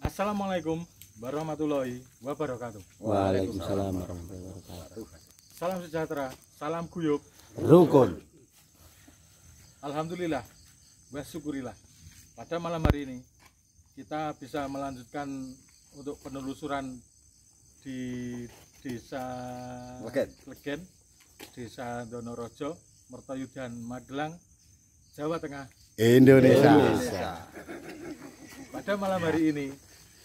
Assalamualaikum warahmatullahi wabarakatuh. Waalaikumsalam warahmatullahi wabarakatuh. Salam sejahtera, salam guyub, Rukun. alhamdulillah, wa syukurillah. Pada malam hari ini kita bisa melanjutkan untuk penelusuran di Desa Legen, Desa Donorojo, Mertoyudan, Magelang, Jawa Tengah, Indonesia. Pada malam hari ini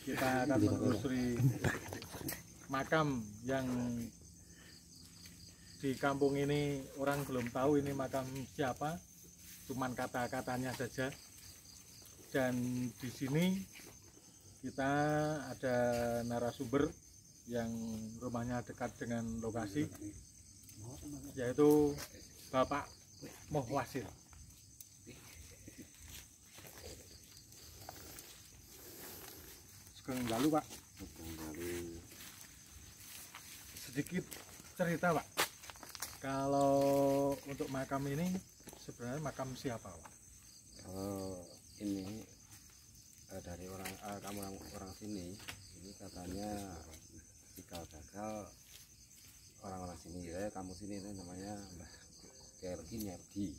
kita akan menelusuri makam yang di kampung ini orang belum tahu ini makam siapa, cuman kata-katanya saja. Dan di sini kita ada narasumber yang rumahnya dekat dengan lokasi, yaitu Bapak Muhwasil. Sugeng dalu, Pak. Sedikit cerita, Pak. Kalau untuk makam ini sebenarnya makam siapa, Pak? Kalau ini dari orang sini, ini katanya cikal bakal orang-orang sini, kamu sini itu namanya Mbah Nyergi,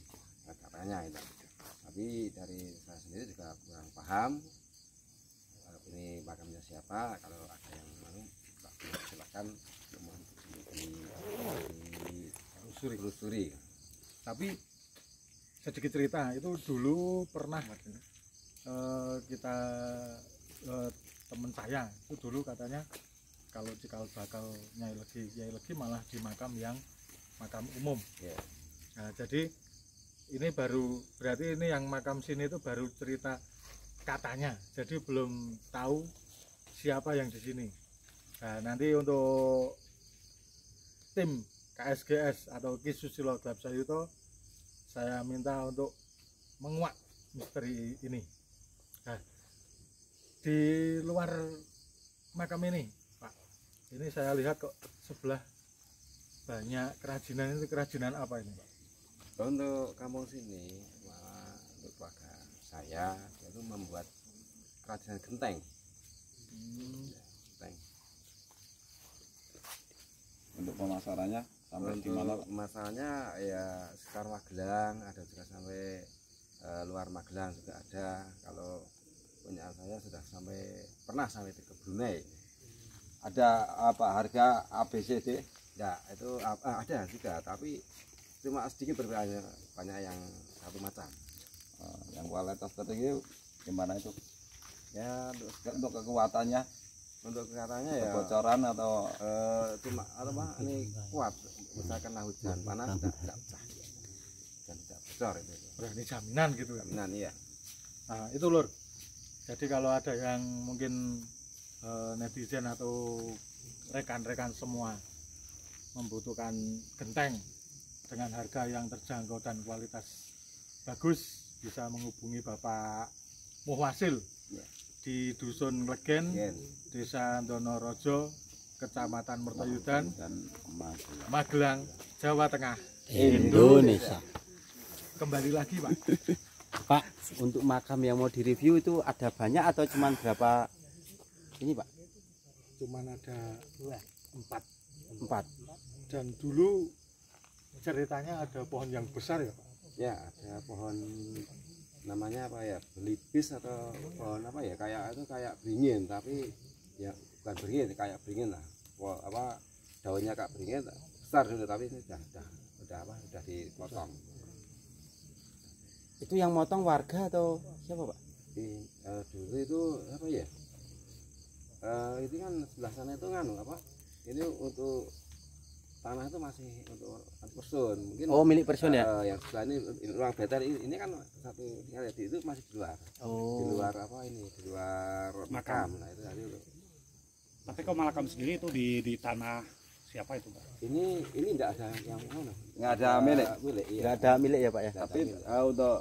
katanya itu. Tapi dari saya sendiri juga kurang paham ini makamnya siapa. Kalau ada yang mau silakan ditelusuri. Tapi sedikit cerita, itu dulu pernah kita teman saya itu dulu katanya kalau cikal bakal Nyai Legi malah di makam yang makam umum. Yeah. Nah, jadi ini baru, berarti ini yang makam sini itu baru cerita katanya, jadi belum tahu siapa yang di sini. Nah, nanti untuk tim KSGS atau Ki Susilo Glab Sayuto, saya minta untuk menguak misteri ini. Nah, di luar makam ini, Pak, ini saya lihat kok sebelah banyak kerajinan. Ini kerajinan apa ini, Pak? Untuk kampung sini, malah untuk keluarga saya itu membuat kerajinan genteng. Genteng. Untuk pemasarannya sampai di mana? Untuk masalahnya ya sekitar Magelang, ada juga sampai luar Magelang juga ada. Kalau punya saya sudah pernah sampai ke Brunei. Ada apa harga ABCD? Ya itu ada juga, tapi cuma sedikit berbeda, banyak yang satu macam. Yang kualitas tertinggi gimana itu? Ya Untuk kekuatannya, untuk kelihatannya ya kebocoran atau cuma ini kuat, misalkan hujan panas tidak pecah dan tidak bocor itu. Berani jaminan gitu kan? Jaminan, iya. Nah, itu lur. Jadi kalau ada yang mungkin netizen atau rekan-rekan semua membutuhkan genteng dengan harga yang terjangkau dan kualitas bagus, bisa menghubungi Bapak Muhwasil di Dusun Legen, Desa Donorojo, Kecamatan Mertoyudan, dan Magelang, Jawa Tengah, Indonesia. Kembali lagi, Pak. Pak, untuk makam yang mau direview itu ada banyak atau cuman berapa ini, Pak? Cuman ada 4. 4. Dan dulu ceritanya ada pohon yang besar ya, Pak? Ya, ada pohon namanya apa ya, belibis atau pohon apa ya, kayak beringin, tapi ya bukan beringin, kayak beringin lah. Daunnya kayak beringin, besar dulu, tapi ini udah dipotong. Itu yang motong warga atau siapa, Pak? Dulu itu apa ya? Itu kan sebelah sana itu apa? Ini untuk tanah itu masih untuk person, mungkin. Oh, milik person ya? Yang sebelah ini ruang betel ini kan satu tinggal, itu masih di luar. Oh. Di luar apa ini? Di luar makam. Nah, itu tadi. Tapi kalau makam sendiri itu di tanah siapa itu, Pak? Ini enggak ada yang mana? Nggak ada milik. Iya. Nggak ada milik ya, Pak ya? Tapi untuk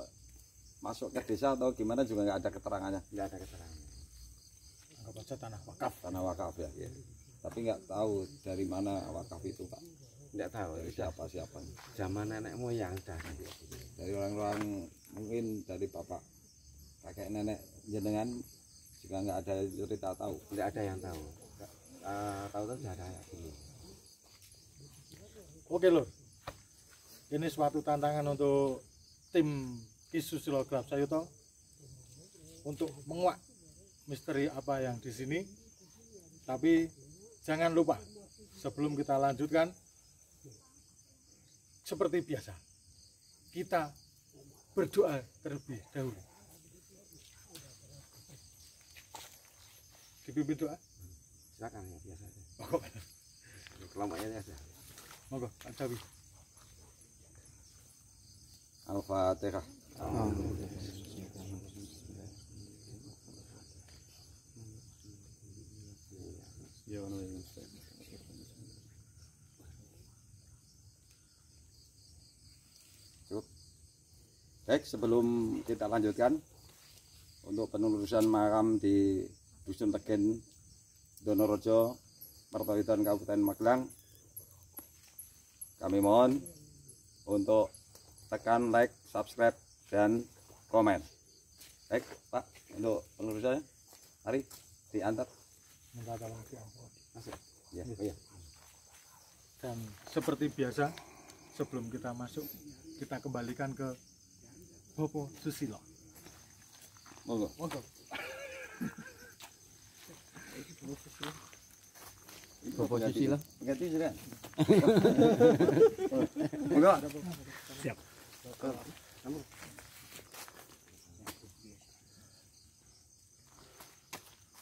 masuk ke desa atau gimana juga nggak ada keterangannya. Enggak ada keterangan. Anggap aja tanah wakaf. Tanah wakaf ya. Tapi nggak tahu dari mana wakaf itu, Pak. Enggak tahu Dari siapa zaman nenek moyang dah. dari orang-orang, mungkin dari bapak kakek nenek jenengan Jika nggak ada cerita tahu. Tidak ada yang tahu. Tahu sudah ada kayak gini. Oke lur, ini suatu tantangan untuk tim Ki Susilo Grab Sayuto untuk menguak misteri apa yang di sini. Tapi jangan lupa sebelum kita lanjutkan, seperti biasa kita berdoa terlebih dahulu. Dipimpin doa. Silakan ya biasa aja. Monggo, Kelompoknya aja. monggo, Pak Jawi. Al-Fatihah. Cukup. Baik, sebelum kita lanjutkan untuk penelusuran makam di Dusun Tegen, Donorojo, Mertowiton, Kabupaten Magelang, kami mohon untuk tekan like, subscribe, dan komen. Baik, Pak, untuk penelusurannya, mari diantar. Minta tolong diangkat. Masuk. Ya, oh ya. Dan seperti biasa, sebelum kita masuk, kita kembalikan ke Bopo Susilo. Monggo. Monggo. Bopo Susilo. Ganti sudah. Monggo. Siap.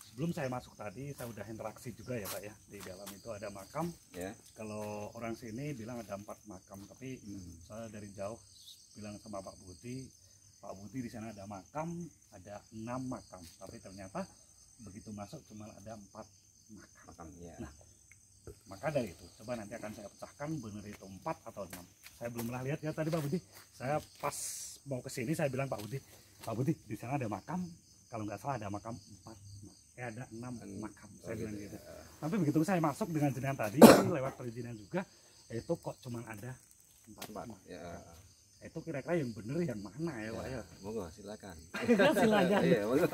Sebelum saya masuk tadi, saya udah interaksi juga ya Pak ya. Di dalam itu ada makam. Ya. Kalau orang sini bilang ada 4 makam, tapi saya dari jauh bilang sama Pak Budi di sana ada makam, ada 6 makam. Tapi ternyata begitu masuk cuma ada 4 makam. Ya. Nah, maka dari itu, coba nanti akan saya pecahkan benar itu 4 atau 6. Saya belum pernah lihat ya tadi Pak Budi. Saya pas mau ke sini saya bilang Pak Budi di sana ada makam. Kalau nggak salah ada makam 4. Ada 6 makam, saya bilang gitu. Tapi begitu saya masuk dengan jenengan tadi, lewat perizinan juga, itu kok cuma ada 4 makam. Ya. Itu kira-kira yang bener yang mana ya Pak ya? Monggo silakan. Silakan. Iya, monggo.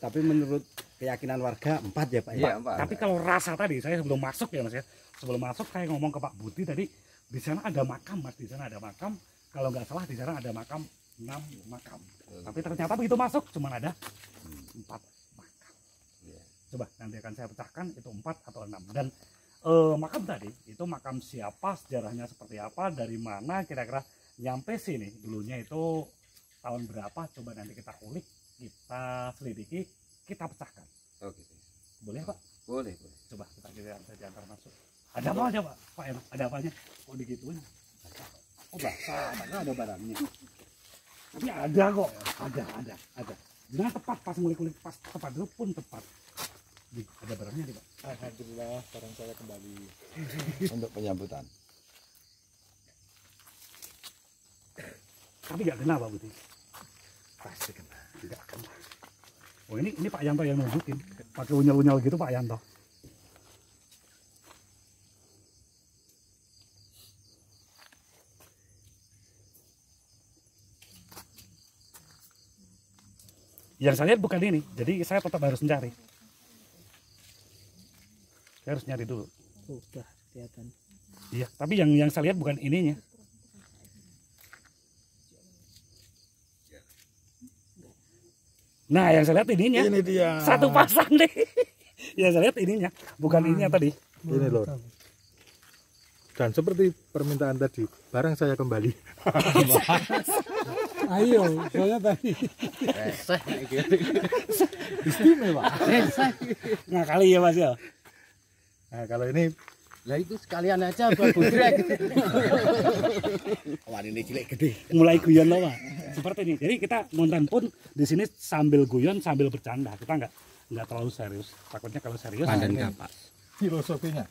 Tapi menurut keyakinan warga 4 ya Pak ya? Iya, Pak. Tapi kalau rasa tadi, saya sebelum masuk ya Mas ya, sebelum masuk saya ngomong ke Pak Budi tadi, di sana ada makam Mas, di sana ada makam. Kalau nggak salah di sana ada makam 6 makam. Tapi ternyata begitu masuk cuma ada 4 makam. Coba nanti akan saya pecahkan itu 4 atau 6. Dan makam tadi itu makam siapa, sejarahnya seperti apa, dari mana kira-kira nyampe sini dulunya itu tahun berapa, coba nanti kita ulik, kita selidiki, kita pecahkan. Oh gitu. Boleh Pak? Boleh. Coba kita diantar masuk. Ada apa aja Pak? Ada apanya? Oh digituin. Oh basah, karena ada barangnya. Tapi ada kok, ada. Nah tepat pas ngulik-ngulik pas tepat itu pun tepat. Nih, ada barangnya nih Pak. Alhamdulillah, barang saya kembali. Untuk penyambutan. Tapi nggak kena Pak Budi. Pasti kena. Nggak kena. Oh ini Pak Yanto yang nunjukin. Pakai unyal-unyal gitu Pak Yanto. Yang saya lihat bukan ini, jadi saya tetap harus mencari. Saya harus nyari dulu. Udah kelihatan. Iya, tapi yang saya lihat bukan ininya. Nah, yang saya lihat ininya. Ini dia. Satu pasang deh. Yang saya lihat ininya, bukan ininya tadi. Ini lor. Dan seperti permintaan tadi, barang saya kembali. Ayo, soalnya tadi Istimewa. Nah, kali ya Mas ya. Nah, kalau ini Lah itu sekalian aja buat budrek. Wah ini cilik gede. Mulai guyon loh Pak. Seperti ini. Jadi kita ngonten pun di sini sambil guyon sambil bercanda. Kita nggak terlalu serius. Takutnya kalau serius. Pandan kapas. filosofinya.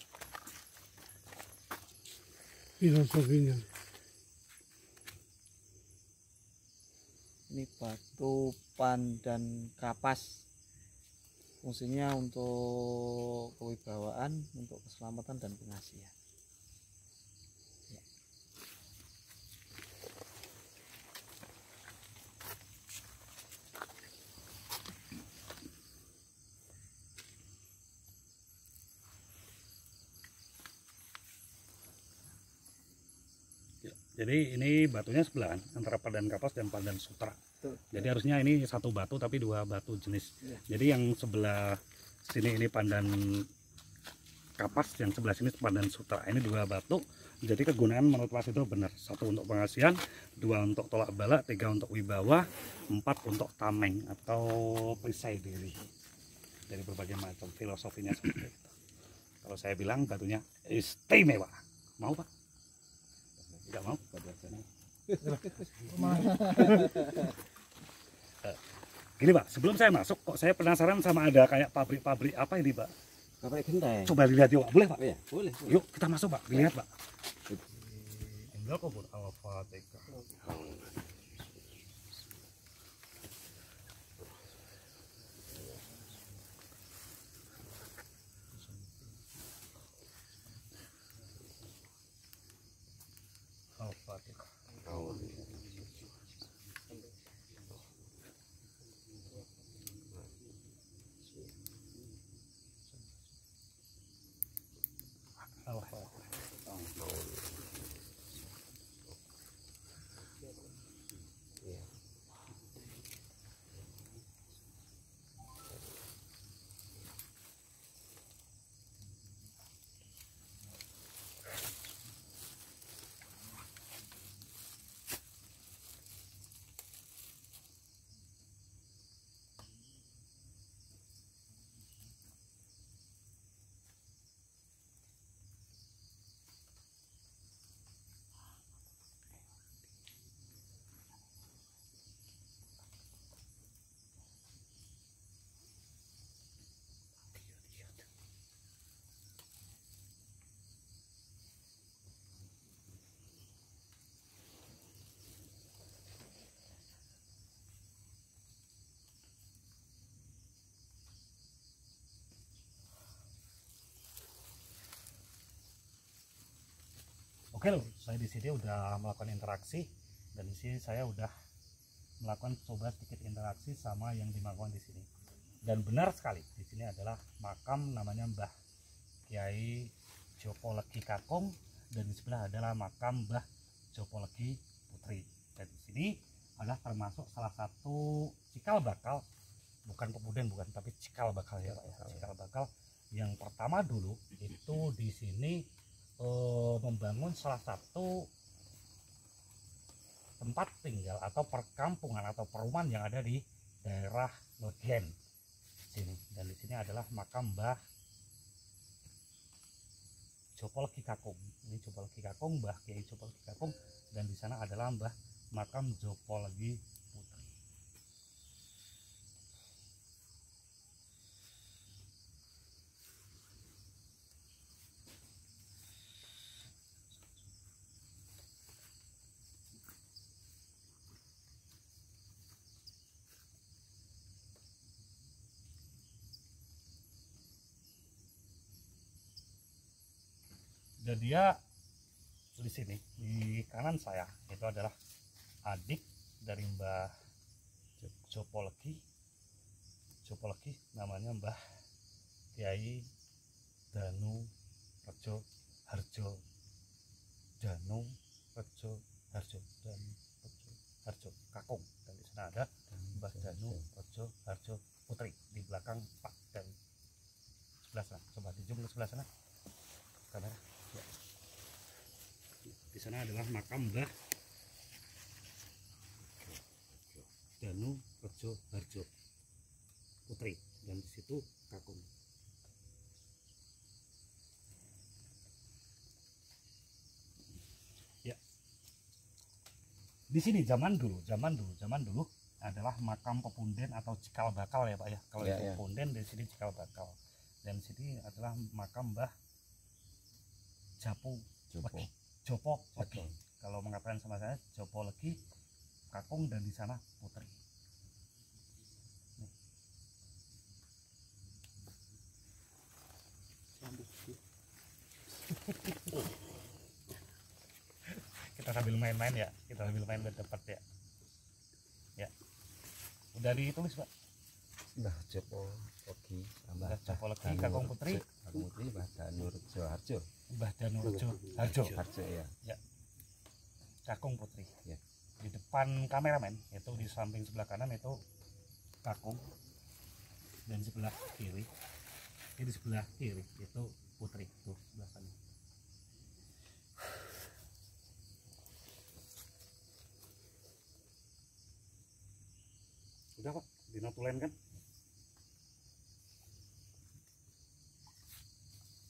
filosofinya. Ini batu pandan kapas. Fungsinya untuk kewibawaan, untuk keselamatan dan pengasihan. Jadi ini batunya sebelahan antara Pandan Kapas dan Pandan Sutra. Jadi harusnya ini satu batu tapi dua batu jenis. Jadi yang sebelah sini ini Pandan Kapas, yang sebelah sini Pandan Sutra. Ini dua batu. Jadi kegunaan menurut Mas itu benar. Satu untuk pengasihan, dua untuk tolak bala, tiga untuk wibawa, empat untuk tameng atau perisai diri. Dari berbagai macam filosofinya seperti itu. Kalau saya bilang batunya istimewa. Mau Pak? Tidak mau? Gini Pak, sebelum saya masuk kok saya penasaran sama ada kayak pabrik-pabrik apa ini Pak? Pabrik genteng. Coba dilihat yuk Pak, boleh Pak? Oh ya, boleh. Yuk kita masuk Pak, dilihat Pak. Indah kubur Al-Fatihah. Al-Fatihah. Oke loh, saya di sini udah melakukan interaksi dan di sini saya udah melakukan coba sedikit interaksi sama yang dimakan di sini. Dan benar sekali, di sini adalah makam namanya Mbah Kiai Jopo Legi Kakung dan di sebelah adalah makam Mbah Jopo Legi Putri. Dan di sini adalah termasuk salah satu cikal bakal, bukan pemuda bukan, tapi cikal bakal ya Pak ya. Cikal bakal yang pertama dulu itu di sini membangun salah satu tempat tinggal atau perkampungan atau perumahan yang ada di daerah Legen sini. Dan di sini adalah makam Mbah Jopo Legi Kakung. Ini Jopo Legi Kakung, Mbah Kiai Jopo Legi Kakung, dan di sana adalah Mbah makam Jopo Legi Putri. Dan dia di sini di kanan saya itu adalah adik dari Mbah Jopo Legi. Jopo Legi namanya Mbah Kiai Danu Rejo Harjo. Danu Rejo Harjo dan Rejo Harjo Kakung. Dan di sana ada Mbah Danu Rejo Harjo Putri di belakang Pak. Dan sebelah sana, coba di zoom ke sebelah sana kamera. Di sana adalah makam Mbah Danu Rejo Harjo Putri dan di situ Kakung. Ya. Di sini zaman dulu adalah makam pepunden atau cikal bakal ya Pak ya. Kalau itu pepunden, di sini cikal bakal. Dan di sini adalah makam Mbah Jopo Legi. Kalau mengatakan sama saya Jopo Legi Kakung dan di sana Putri. Kita sambil main-main ya, kita sambil main berdebat ya. Ya. Udah ditulis Pak. Mbah Jopo Legi, Mbah Jopo Legi Kakung Putri. Kakung Putri, Mbah Danu Rejo Harjo. Mbah Danu Rejo Harjo. Harjo ya. Ya. Kakung Putri. Ya. Di depan kameramen itu di samping sebelah kanan itu Kakung, dan sebelah kiri, di sebelah kiri itu Putri tuh sebelah sana. Udah Pak, dinotulen kan?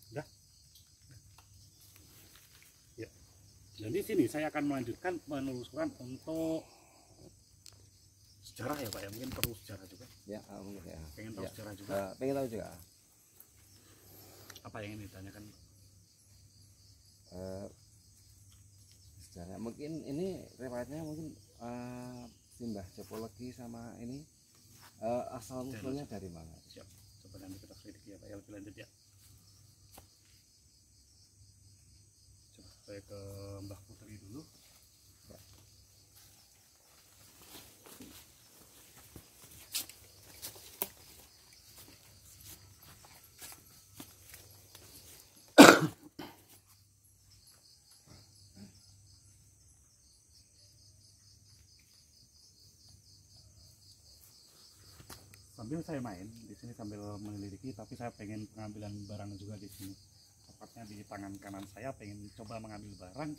Udah. Ya. Dan di sini saya akan melanjutkan penelusuran untuk sejarah ya Pak ya, mungkin perlu sejarah juga. Ya, mungkin ya. Pengen tahu Ya. sejarah juga. Pengen tahu juga. Apa yang ingin ditanyakan? Sejarah mungkin ini riwayatnya mungkin Simbah Jopologi sama ini asal usulnya dari mana? Siap. Coba nanti kita selidiki ya Pak ya lebih lanjut ya. Coba saya ke Mbah Putri dulu. Sambil saya main di sini sambil menyelidiki, tapi saya pengen pengambilan barang juga di sini. Tepatnya di tangan kanan saya pengen coba mengambil barang.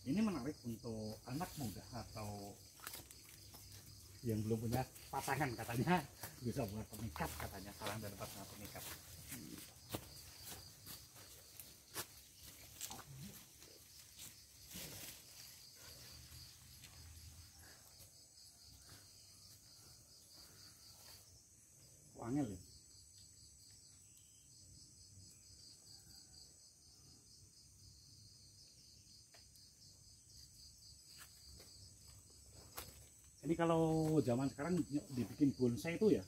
Ini menarik untuk anak muda atau yang belum punya pasangan katanya bisa buat pemikat katanya, sarang dan pasangan pemikat. Angel ya. Ini kalau zaman sekarang dibikin bonsai itu ya,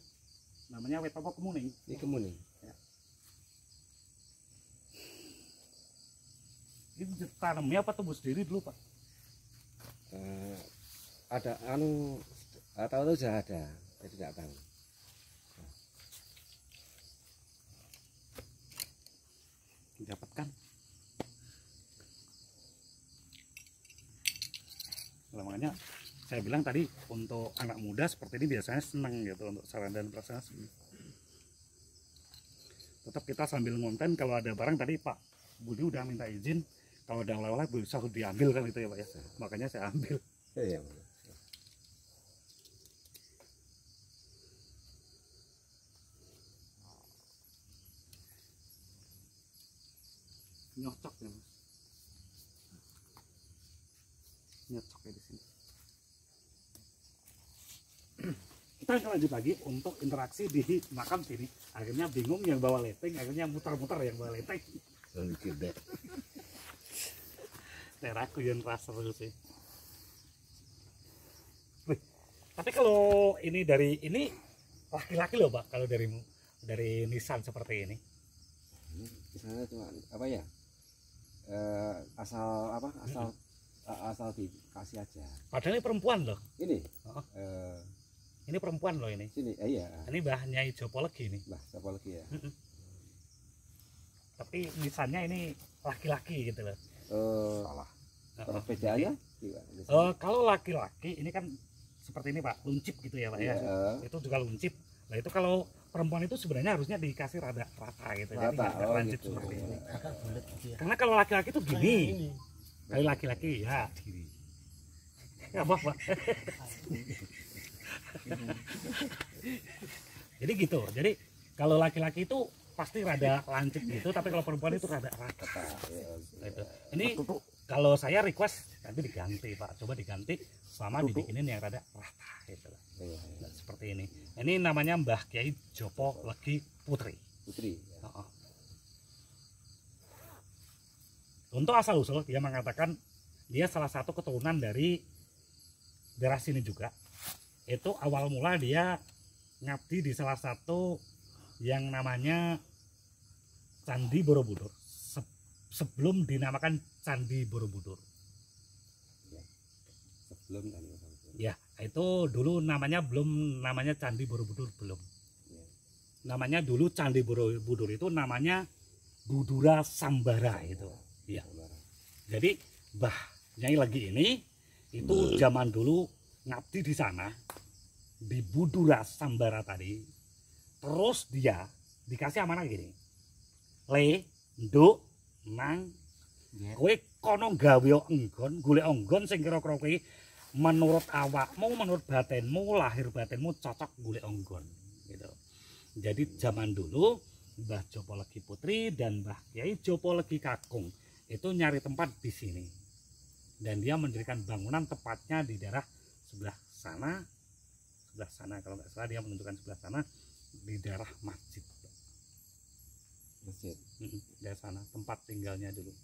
namanya wet apa kemuning? Ini kemuning. Ya. Ini ditanamnya apa tumbuh sendiri dulu Pak? Ada tahu sudah ada, saya tidak tahu. Didapatkan. Nah, makanya saya bilang tadi untuk anak muda seperti ini biasanya senang gitu untuk saran dan prasarana. Tetap kita sambil ngonten kalau ada barang tadi Pak Budi udah minta izin kalau ada oleh-oleh bisa diambil kan itu ya Pak ya. Makanya saya ambil. Iya. Nyocok ya Mas. Nyocok ya di sini. Kita akan lanjut lagi untuk interaksi di makam sini. Akhirnya bingung yang bawa leteng, akhirnya muter-muter yang bawa leteng. Gede. Aku yang rasa seru sih. Tapi kalau ini dari ini laki-laki loh Pak, kalau dari nisan seperti ini. Misalnya cuma apa ya? Asal dikasih aja. Padahal ini perempuan loh. Ini. Oh. Ini perempuan loh ini. Sini, iya. Ini Mbah Nyai Jopologi ini. Lah, siapa lagi ya? Tapi nisannya ini laki-laki gitu loh. Salah. Perbedaannya? Kalau laki-laki ini kan seperti ini Pak, luncip gitu ya Pak ya. Itu juga luncip. Nah itu kalau perempuan itu sebenarnya harusnya dikasih rada rata gitu. Jadi nggak lanjut gitu. seperti ini. Karena kalau laki-laki itu gini. Kalau laki-laki ya gini. Nggak apa-apa. Jadi gitu. Jadi kalau laki-laki itu pasti rada lancip gitu, tapi kalau perempuan itu rada rata. Gitu. Ini kalau saya request nanti diganti Pak, coba diganti sama dibikinin yang rada rata gitu. Nah, seperti ini. Ini namanya Mbah Kyai Jopologi Putri. Putri. Untuk asal usul dia mengatakan dia salah satu keturunan dari daerah sini juga. Itu awal mula dia ngabdi di salah satu yang namanya Candi Borobudur sebelum dinamakan Candi Borobudur. Sebelum kan. Ya, itu dulu namanya Candi Borobudur belum. Namanya dulu Candi Borobudur itu namanya Budura Sambara itu. Iya. Jadi Mbah Nyai lagi ini itu zaman dulu ngabdi di sana di Budura Sambara tadi. Terus dia dikasih amanah gini, le nduk nang kowe kono gawe enggon, golek enggon sing kira-kira kowe menurut awakmu, menurut batinmu, lahir batinmu cocok golek enggon gitu. Jadi zaman dulu Mbah Jopolegi Putri dan Mbah Kyai Jopolegi Kakung itu nyari tempat di sini. Dan dia mendirikan bangunan tepatnya di daerah sebelah sana kalau nggak salah dia menentukan sebelah sana di daerah masjid. Masjid. Dari sana tempat tinggalnya dulu.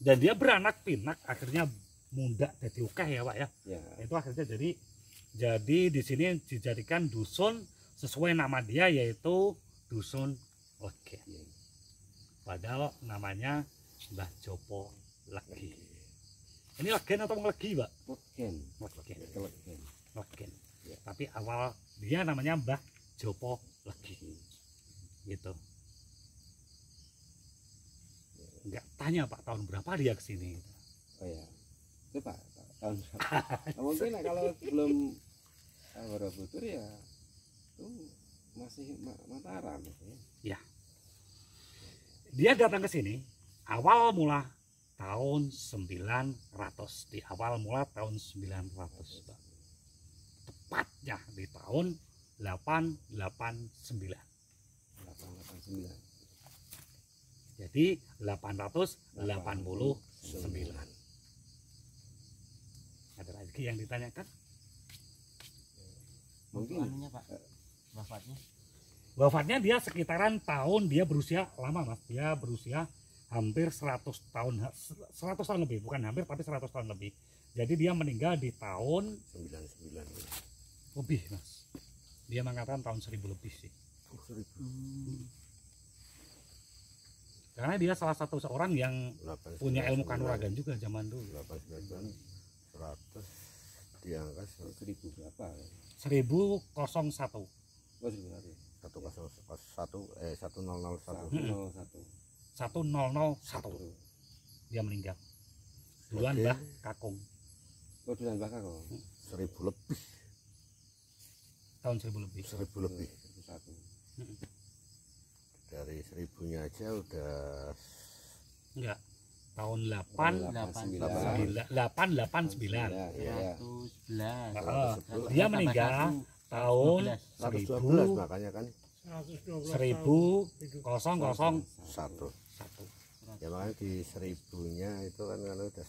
Dan dia beranak pinak akhirnya mundak jadi ukeh ya Pak ya. Ya. Itu akhirnya jadi di sini dijadikan dusun sesuai nama dia yaitu dusun Legi. Padahal namanya Mbah Jopo Legi. Ini Legen atau Legi Pak? Legen. Legen. Legen. Legen. Ya. Tapi awal dia namanya Mbah Jopo Legi. Gitu. Enggak tanya Pak tahun berapa dia kesini. Oh ya. Itu Pak, tahun berapa? Mungkin kalau belum Borobudur ya itu masih Mataram ya. Dia datang ke sini awal mula tahun 900, di awal mula tahun 900 Pak. Tepatnya di tahun 889. 889. Jadi 889. Ada lagi yang ditanyakan? Mungkin anunya Pak, wafatnya. Wafatnya dia sekitaran tahun, dia berusia lama Mas. Dia berusia hampir 100 tahun lebih, bukan hampir tapi 100 tahun lebih. Jadi dia meninggal di tahun 99 lebih Mas. Dia mengatakan tahun 1000 lebih sih. Karena dia salah satu seorang yang punya ilmu kanuragan juga zaman dulu. 100 diangkat 1000 berapa? 1001. Oh, 1001. 1001. Dia meninggal. Duluan Mbah Kakung. Oh, duluan Mbah Kakung. 1000 lebih. Tahun 1000 lebih. 1000 lebih. 1001. Dari 1000-nya aja udah Enggak. Tahun 889. 889. ya. 111. Dia meninggal tahun 112 makanya kan 1001. satu. Ya makanya di 1000-nya itu kan kalau udah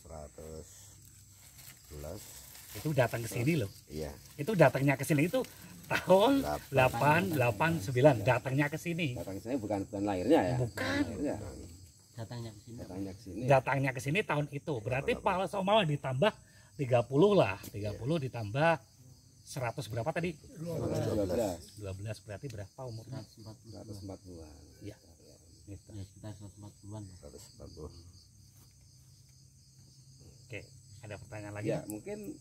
111. Itu datang ke sini loh. Iya. Itu datangnya ke sini itu tahun 889 datangnya ke sini. Datang saya bukan lahirnya ya. Bukan. Lahirnya. Datangnya ke sini. Datangnya ke sini. Datangnya ke sini tahun itu. Berarti Pak Somal ditambah 30 lah. 30 ditambah 100 berapa tadi? 12 berarti berapa umurnya? 140-an. Iya. Gitu. Ya sekitar 140-an. 140. Oke, ada pertanyaan lagi? Ya, mungkin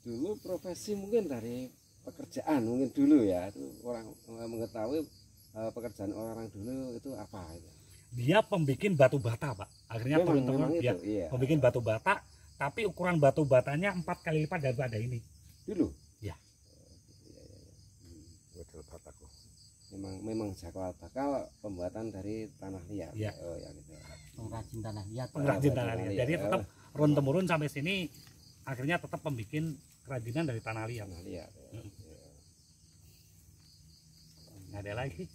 dulu profesi mungkin dari pekerjaan mungkin dulu ya. Itu orang mengetahui pekerjaan orang dulu itu apa itu. Dia pembikin batu bata Pak. Akhirnya Memang dia itu, iya. pembikin batu bata, tapi ukuran batu batanya 4 kali lipat daripada ini. Dulu. Ya. Model bataku. Memang jakal bakal pembuatan dari tanah liat. Iya. Oh, ya gitu. Pengrajin tanah liat. Pengrajin tanah tanah liat. liat, Jadi ya. tetap run temurun sampai sini akhirnya tetap pembikin kerajinan dari tanah liat. Tanah liat. Ya. Ada lagi?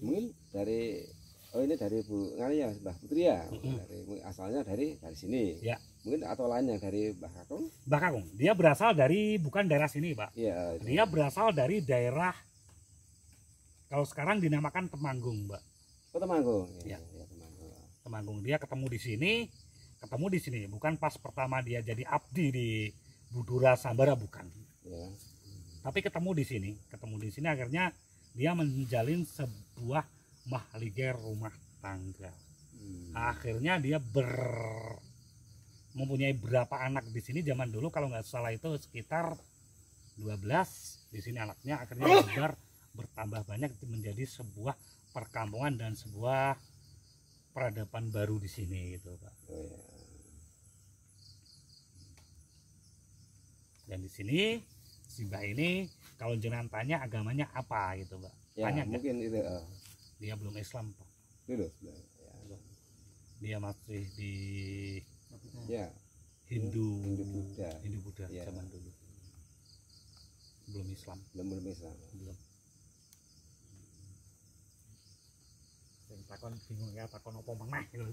Mungkin dari ini dari Bu Ngaria Mbah Putri ya. Dari asalnya dari sini. Ya. Mungkin atau lainnya dari Mbah Kakung. Mbah Kakung, dia berasal dari bukan daerah sini Pak. Iya. Dia berasal dari daerah kalau sekarang dinamakan Temanggung Mbak. Oh, Temanggung. Iya. Ya, Temanggung. Temanggung. Dia ketemu di sini. Bukan pas pertama dia jadi abdi di Budura Sambara, bukan. Ya. Tapi ketemu di sini akhirnya dia menjalin sebuah mahligai rumah tangga. Akhirnya dia mempunyai berapa anak di sini zaman dulu kalau nggak salah itu sekitar 12 di sini anaknya, akhirnya bertambah banyak menjadi sebuah perkampungan dan sebuah peradaban baru di sini gitu Pak. Oh, ya. Dan di sini si Mbah ini kalau jenengan tanya agamanya apa gitu, Mbak? Ya, Tanya nggak? mungkin itu Dia belum Islam, Pak. dulu ya. Dia masih di Ya, Hindu Hindu Buddha. Ya. zaman dulu. Belum Islam, belum Islam. belum. Yang takon bingung ya, takon apa meneh gitu.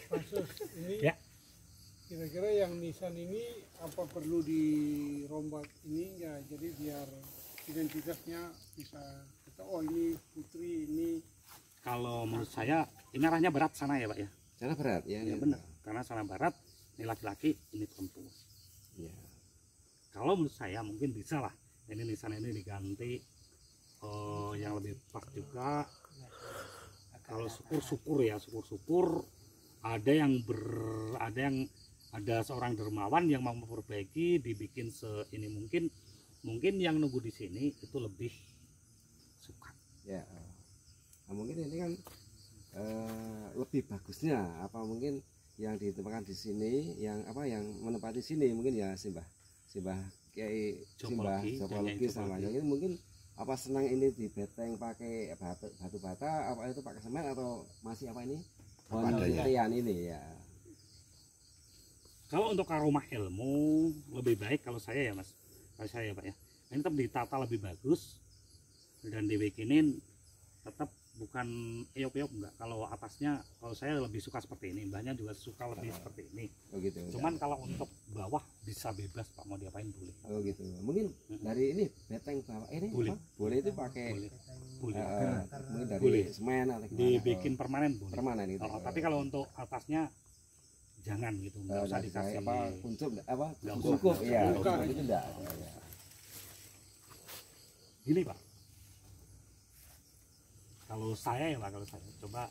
Kasus ini Ya. kira-kira yang nisan ini apa perlu dirombak ini ya, jadi biar identitasnya bisa kita, oh ini putri, ini Kalau menurut saya ini arahnya barat sana ya, Pak ya. Sana berat ya. Ya benar, karena sana barat ini laki-laki, ini perempuan. Ya. Kalau menurut saya mungkin bisa lah ini nisan ini diganti yang lebih pas juga. Kalau syukur-syukur ya, syukur-syukur ada seorang dermawan yang mau memperbaiki, dibikin ini mungkin yang nunggu di sini itu lebih suka. Ya. Nah, mungkin ini kan lebih bagusnya apa mungkin yang ditempatkan di sini, yang menempati sini mungkin ya Simbah Kiai Simbah Jopologi sama ini mungkin apa senang ini di beteng pakai batu bata, apa itu pakai semen atau masih apa ini pohon ini ya. Kalau untuk karomah ilmu lebih baik kalau saya ya Mas, kalau saya Pak ya, ini tetap ditata lebih bagus dan dibikinin tetap bukan eyop-eyop enggak. Kalau atasnya, kalau saya lebih suka seperti ini, mbahnya juga suka lebih seperti ini. Oh gitu. Cuman kalau untuk bawah bisa bebas Pak, mau diapain boleh. Oh gitu. Mungkin dari ini beteng bawah ini Boleh. Boleh itu pakai Boleh. mungkin dari Boleh. semen atau gimana? Dibikin permanen boleh. Permanen gitu. Tapi kalau untuk atasnya jangan gitu, nggak usah dari dikasih apa kuncup apa Nggak usah. cukup ya Nggak usah. itu enggak ya. Gini Pak, kalau saya ya Pak, kalau saya coba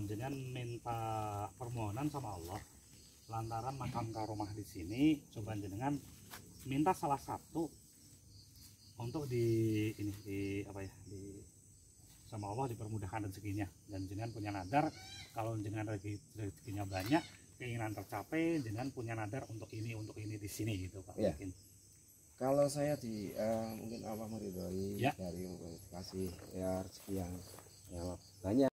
jenengan minta permohonan sama Allah lantaran makam karomah di sini, coba jenengan minta salah satu untuk di sama Allah dipermudahkan rezekinya, dan jenengan punya nadar kalau jenengan rezekinya banyak, keinginan tercapai, jenengan punya nadar untuk ini di sini gitu Pak. Ya. Mungkin Kalau saya mungkin Allah meridhoi Ya. dari kasih ya rezeki yang banyak.